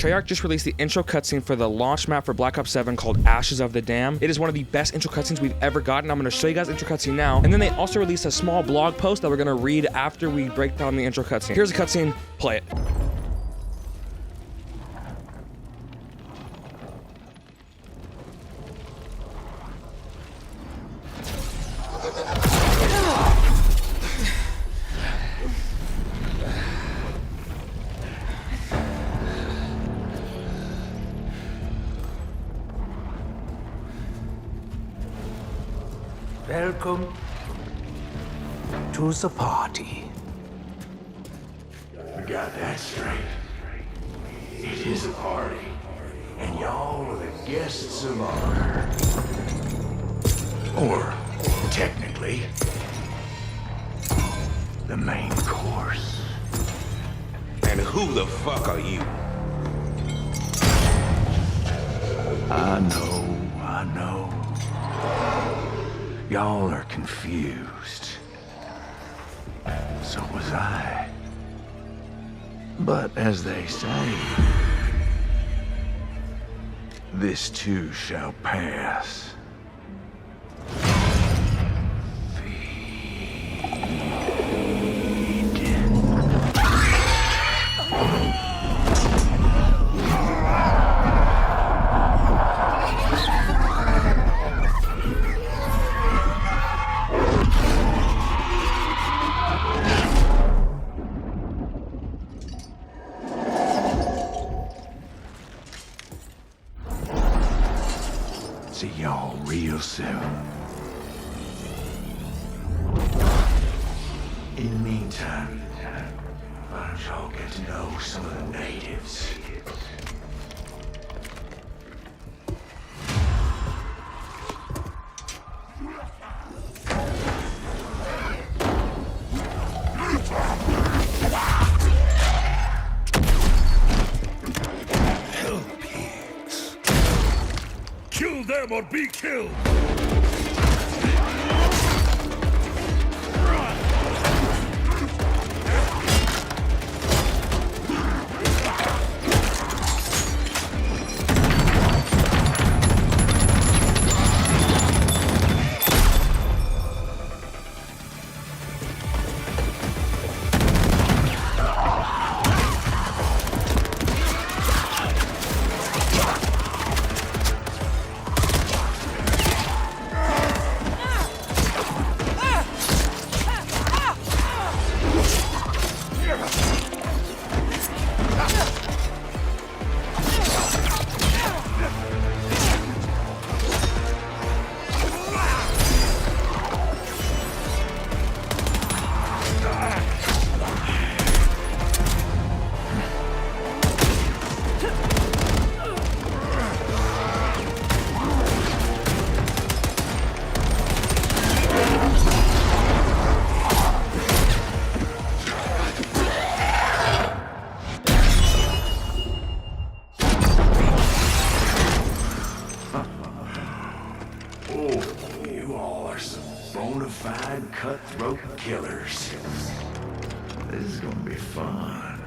Treyarch just released the intro cutscene for the launch map for Black Ops 7 called Ashes of the Dam. It is one of the best intro cutscenes we've ever gotten. I'm going to show you guys the intro cutscene now. And then they also released a small blog post that we're going to read after we break down the intro cutscene. Here's the cutscene. Play it. Welcome to the party. We got that straight. It is a party, and y'all are the guests of honor. Or, technically, the main course. And who the fuck are you? I know. Y'all are confused. So was I. But as they say, this too shall pass. See y'all real soon. In the meantime, why don't y'all get to know some of the natives? Kill them or be killed! You all are some bona fide cutthroat killers. This is gonna be fun.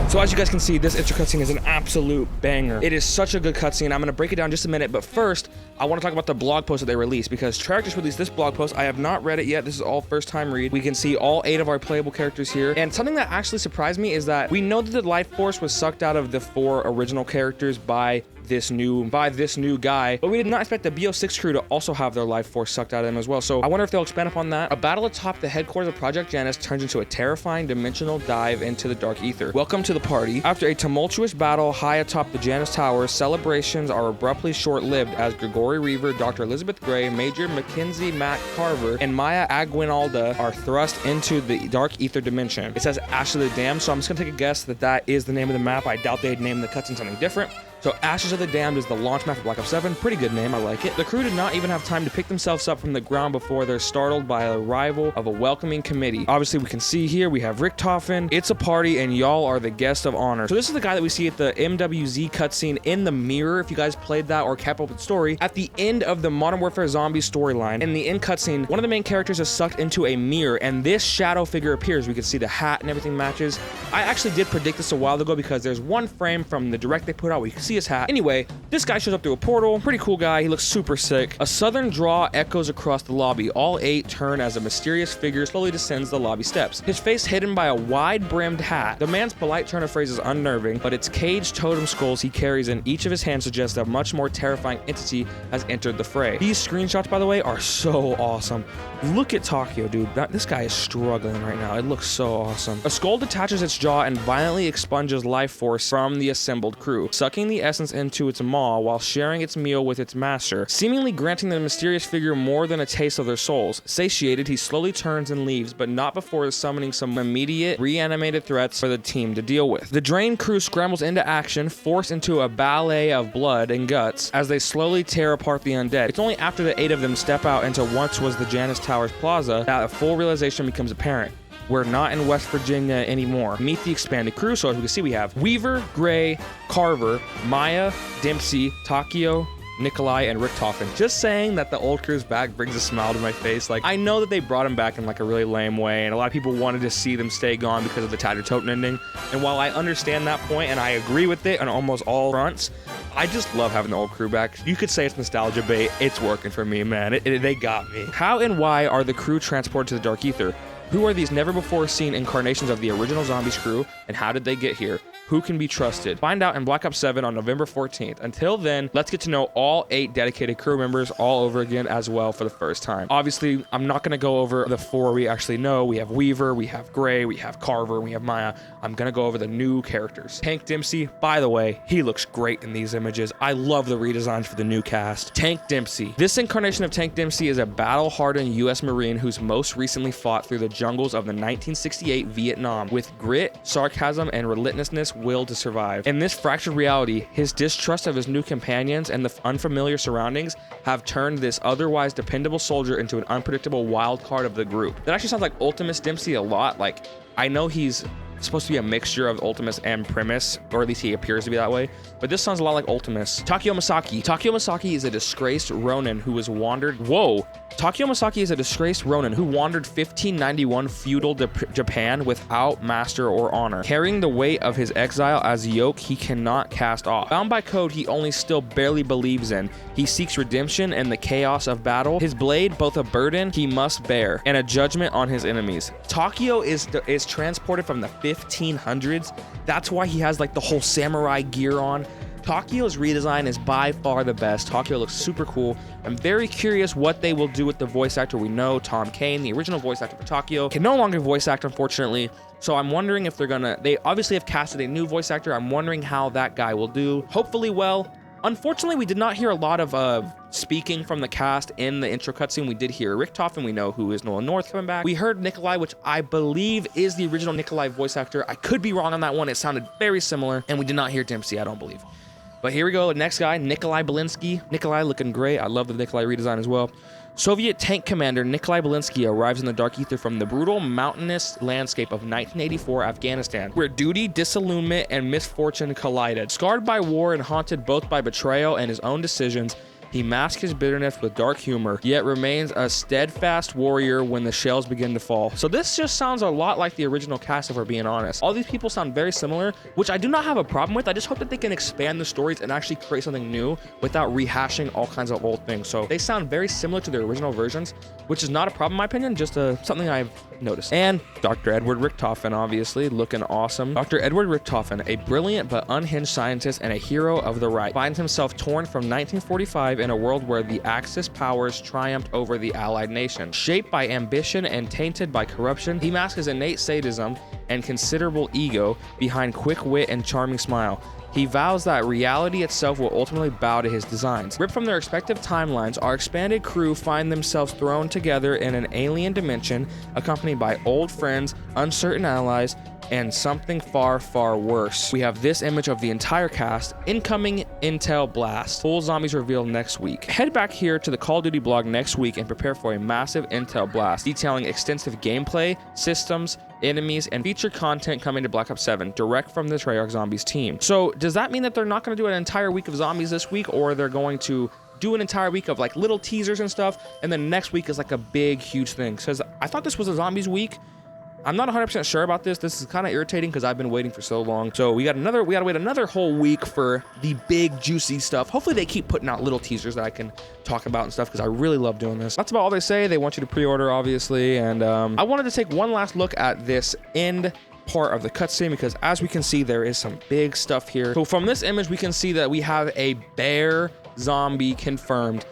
So as you guys can see, this intro cutscene is an absolute banger. It is such a good cutscene. I'm going to break it down in just a minute, but first, I want to talk about the blog post that they released, because Treyarch just released this blog post. I have not read it yet. This is all first time read. We can see all 8 of our playable characters here. And something that actually surprised me is that we know that the life force was sucked out of the 4 original characters by this new guy, but we did not expect the BO6 crew to also have their life force sucked out of them as well. So I wonder if they'll expand upon that. A battle atop the headquarters of Project Janus turns into a terrifying dimensional dive into the dark ether. Welcome to the party. After a tumultuous battle high atop the Janus Tower, celebrations are abruptly short-lived as Gregory Reaver, Dr. Elizabeth Gray, Major Mackenzie Matt Carver, and Maya Aguinalda are thrust into the dark ether dimension. It says Ash of the Dam, so I'm just gonna take a guess that that is the name of the map. I doubt they'd name the cutscene something different. So Ashes of the Damned is the launch map for Black Ops 7. Pretty good name, I like it. The crew did not even have time to pick themselves up from the ground before they're startled by the arrival of a welcoming committee. Obviously, we can see here we have Richtofen. It's a party, and y'all are the guest of honor. So this is the guy that we see at the MWZ cutscene in the mirror, if you guys played that or kept up with the story. At the end of the Modern Warfare Zombies storyline, in the end cutscene, one of the main characters is sucked into a mirror, and this shadow figure appears. We can see the hat and everything matches. I actually did predict this a while ago because there's one frame from the direct they put out where you can see his hat. Anyway, this guy shows up through a portal. Pretty cool guy. He looks super sick. A southern drawl echoes across the lobby. All 8 turn as a mysterious figure slowly descends the lobby steps. His face hidden by a wide-brimmed hat. The man's polite turn of phrase is unnerving, but its caged totem skulls he carries in each of his hands suggests a much more terrifying entity has entered the fray. These screenshots, by the way, are so awesome. Look at Takio, dude. This guy is struggling right now. It looks so awesome. A skull detaches its jaw and violently expunges life force from the assembled crew, sucking the essence into its maw while sharing its meal with its master, seemingly granting the mysterious figure more than a taste of their souls. Satiated, he slowly turns and leaves, but not before summoning some immediate reanimated threats for the team to deal with. The drained crew scrambles into action, forced into a ballet of blood and guts as they slowly tear apart the undead. It's only after the 8 of them step out into what was the Janus Towers Plaza that a full realization becomes apparent. We're not in West Virginia anymore. Meet the expanded crew. So as we can see, we have Weaver, Gray, Carver, Maya, Dempsey, Takio, Nikolai, and Richtofen. Just saying that the old crew's back brings a smile to my face. Like, I know that they brought him back in like a really lame way, and a lot of people wanted to see them stay gone because of the Tattered Totem ending. And while I understand that point and I agree with it on almost all fronts, I just love having the old crew back. You could say it's nostalgia bait. It's working for me, man. They got me. How and why are the crew transported to the Dark Ether? Who are these never-before-seen incarnations of the original Zombies crew, and how did they get here? Who can be trusted? Find out in Black Ops 7 on November 14th. Until then, let's get to know all 8 dedicated crew members all over again as well for the first time. Obviously, I'm not going to go over the 4 we actually know. We have Weaver, we have Gray, we have Carver, we have Maya. I'm going to go over the new characters. Tank Dempsey, by the way, he looks great in these images. I love the redesigns for the new cast. Tank Dempsey. This incarnation of Tank Dempsey is a battle-hardened U.S. Marine who's most recently fought through the jungles of the 1968 Vietnam with grit, sarcasm, and relentlessness will to survive. In this fractured reality, his distrust of his new companions and the unfamiliar surroundings have turned this otherwise dependable soldier into an unpredictable wild card of the group. That actually sounds like Ultimus Dempsey a lot. Like, I know he's supposed to be a mixture of Ultimus and Primus, or at least he appears to be that way, but this sounds a lot like Ultimus. Takio Masaki. Takio Masaki is a disgraced Ronin who has wandered... Whoa! Takio Masaki is a disgraced Ronin who wandered 1591 feudal Japan without master or honor, carrying the weight of his exile as a yoke he cannot cast off. Bound by code he only still barely believes in, he seeks redemption in the chaos of battle, his blade both a burden he must bear, and a judgment on his enemies. Takio is transported from the 1500s. That's why he has like the whole samurai gear on. Takio's redesign is by far the best. Takio looks super cool. I'm very curious what they will do with the voice actor. We know Tom Kane, the original voice actor for Takio, can no longer voice act, unfortunately. So I'm wondering if they obviously have casted a new voice actor. I'm wondering how that guy will do. Hopefully well. Unfortunately, we did not hear a lot of speaking from the cast in the intro cutscene. We did hear Richtofen, we know who is Nolan North coming back. We heard Nikolai, which I believe is the original Nikolai voice actor. I could be wrong on that one. It sounded very similar. And we did not hear Dempsey, I don't believe. But here we go, next guy, Nikolai Belinsky. Nikolai looking great. I love the Nikolai redesign as well. Soviet tank commander Nikolai Belinsky arrives in the Dark Ether from the brutal mountainous landscape of 1984 Afghanistan, where duty, disillusionment, and misfortune collided. Scarred by war and haunted both by betrayal and his own decisions, he masks his bitterness with dark humor, yet remains a steadfast warrior when the shells begin to fall. So this just sounds a lot like the original cast, if we're being honest. All these people sound very similar, which I do not have a problem with. I just hope that they can expand the stories and actually create something new without rehashing all kinds of old things. So they sound very similar to their original versions, which is not a problem in my opinion, just something I've noticed. And Dr. Edward Richtofen, obviously, looking awesome. Dr. Edward Richtofen, a brilliant but unhinged scientist and a hero of the right, finds himself torn from 1945 in a world where the Axis powers triumphed over the Allied nations. Shaped by ambition and tainted by corruption, he masks his innate sadism and considerable ego behind quick wit and charming smile. He vows that reality itself will ultimately bow to his designs. Ripped from their respective timelines, our expanded crew find themselves thrown together in an alien dimension, accompanied by old friends, uncertain allies, and something far, far worse. We have this image of the entire cast, incoming intel blast. Full zombies revealed next week. Head back here to the Call of Duty blog next week and prepare for a massive intel blast, detailing extensive gameplay, systems, enemies, and feature content coming to Black Ops 7, direct from the Treyarch Zombies team. So does that mean that they're not gonna do an entire week of zombies this week, or they're going to do an entire week of like little teasers and stuff, and then next week is like a big, huge thing? Because I thought this was a zombies week. I'm not 100% sure about this. This is kind of irritating because I've been waiting for so long. So we gotta wait another whole week for the big juicy stuff. Hopefully they keep putting out little teasers that I can talk about and stuff, because I really love doing this. That's about all they say. They want you to pre-order, obviously. And I wanted to take one last look at this end part of the cutscene, because as we can see, there is some big stuff here. So from this image, we can see that we have a bear zombie confirmed.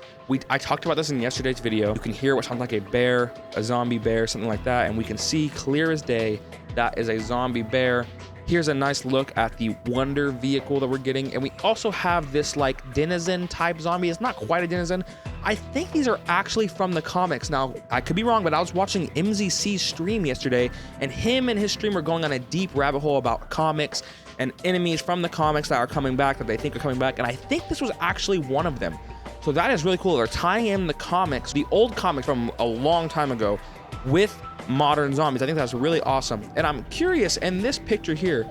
I talked about this in yesterday's video. You can hear what sounds like a bear, a zombie bear, something like that, and we can see clear as day that is a zombie bear. Here's a nice look at the Wonder vehicle that we're getting, and we also have this like denizen type zombie. It's not quite a denizen. I think these are actually from the comics. Now, I could be wrong, but I was watching MZC's stream yesterday, and him and his stream are going on a deep rabbit hole about comics and enemies from the comics that are coming back, that they think are coming back, and I think this was actually one of them. So that is really cool. They're tying in the comics, the old comics from a long time ago, with modern zombies. I think that's really awesome. And I'm curious, in this picture here,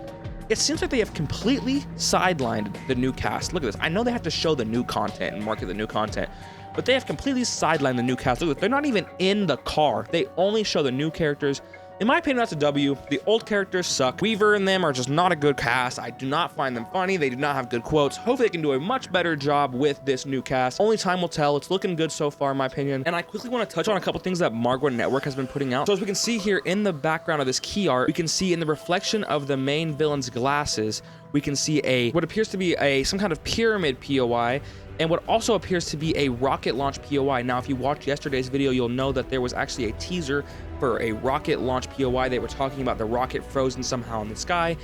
it seems like they have completely sidelined the new cast. Look at this. I know they have to show the new content and market the new content, but they have completely sidelined the new cast. Look, they're not even in the car. They only show the new characters. In my opinion, that's a W. The old characters suck. Weaver and them are just not a good cast. I do not find them funny. They do not have good quotes. Hopefully they can do a much better job with this new cast. Only time will tell. It's looking good so far, in my opinion. And I quickly want to touch on a couple things that Margot Network has been putting out. So as we can see here in the background of this key art, we can see in the reflection of the main villain's glasses, we can see what appears to be some kind of pyramid POI, and what also appears to be a rocket launch POI. Now, if you watched yesterday's video, you'll know that there was actually a teaser for a rocket launch POI. They were talking about the rocket frozen somehow in the sky,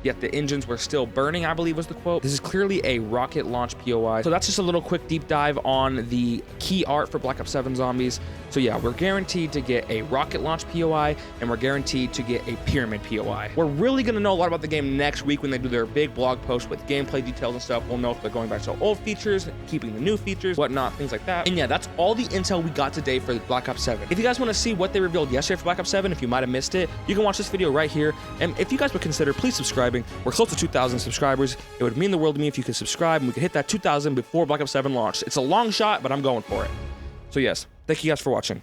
yet the engines were still burning, I believe was the quote. This is clearly a rocket launch POI. So that's just a little quick deep dive on the key art for Black Ops 7 Zombies. So yeah, we're guaranteed to get a rocket launch POI, and we're guaranteed to get a pyramid POI. We're really gonna know a lot about the game next week when they do their big blog post with gameplay details and stuff. We'll know if they're going back to old features, keeping the new features, whatnot, things like that. And yeah, that's all the intel we got today for Black Ops 7. If you guys wanna see what they revealed yesterday for Black Ops 7, if you might have missed it, you can watch this video right here. And if you guys would consider, please subscribing. We're close to 2,000 subscribers. It would mean the world to me if you could subscribe and we could hit that 2,000 before Black Ops 7 launched. It's a long shot, but I'm going for it. So yes, thank you guys for watching.